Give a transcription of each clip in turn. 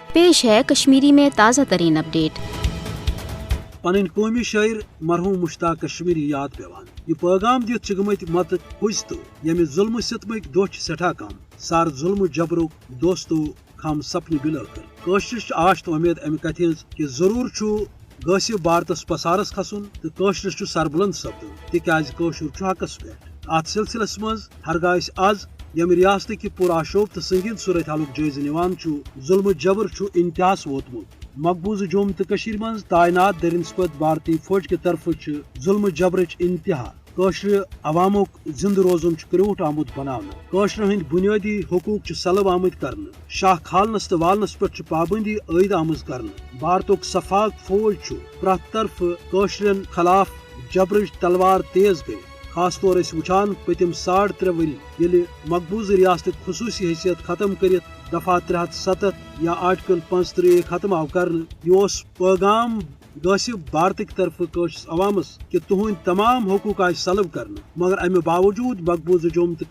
पेश है कश्मीरी में ताज़ा तरीन अपडेट। पन कौमी शायर मरहूम मुश्ताक कश्मीरी याद पेवान यह पैगाम दित गमत मत खुज तो यम जुल्म सितमक दोह सठा कम सार जुल्म जबरुक दोस्तो खम सपन बिलकर कशर आश तो उम्मीद अमि कथ कि जरूर गसिब भारतस पसारस खसन तो कशर सरबुलंद सपदन तिकाज कशर हकस पे अत सिलसिलस मज हरगाह आज यम रियासत की पुरआशोब तो संगीन सूरत हालुक जायज़ निवान जुल्म जबर इंतहास वोतमुत मकबूज जोम तो मज तैनात दरिंसपत भारतीय फौज के तरफ जुल्म जबरच इंतहा कशर अवामुक जिंद रोजन क्रूट आमुत बनाना कशर हंद बुनियादी हकूक सलब आमद कर शाह खालनस तो वालनस पे पाबंदी आयद आमज कर भारतुक सफाक फौज प्रथ तरफ कशरन खिलाफ जबरच तलवार तेज गई खास तौर वुचान पतिम 3.5 वरी मकबूज रियासत खसूसी हैसियत खत्म कर दफा 370 या आर्टिकल 35 खत्म आव कर पैगाम गसिब भारत की तरफ कशस अवामस कि तुहद तमाम हकूक आय सलब कर मगर अमे बावजूद मकबूज जोम तो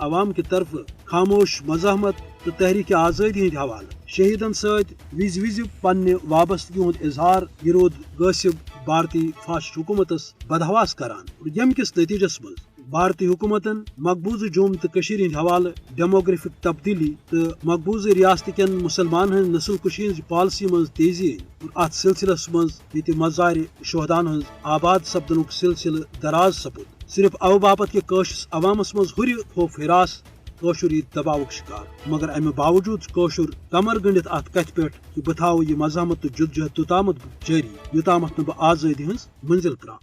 अवाम की तरफ खामोश मजहमत तो तहरीक आज़ादी हंद हवाले शहीदन सत विज विज पन्ने वाबस्तगी हुंद इजहार यह रोद गसिब भारतीय फाशिस्ट हुकूमतस बदहवास करान यम किस नतीजस मज भारतीय हुकूमतन मकबूज जोम तो हंद हवाले डेमोग्राफिक तब्दीली तो मकबूज रियासत कन मुसलमान हंद नस्ल कुशी पॉलिसी मज तेजी और अत सिलसिलस मज ये मज़ार शहदान हंज आबाद सपदनुक सिलसिल दराज सपुद सिर्फ अव बापत कि कशस अवामस मज हुर खौफ हिरास कशर दबाव शिकार मगर अमे बावजूद कशर कमर गंडित अत कथ पे कि बह थो यह मजहमत तो जुदजहद तोतामत जारी योतामत बह आज़ादी हंज मंजिल त्रा।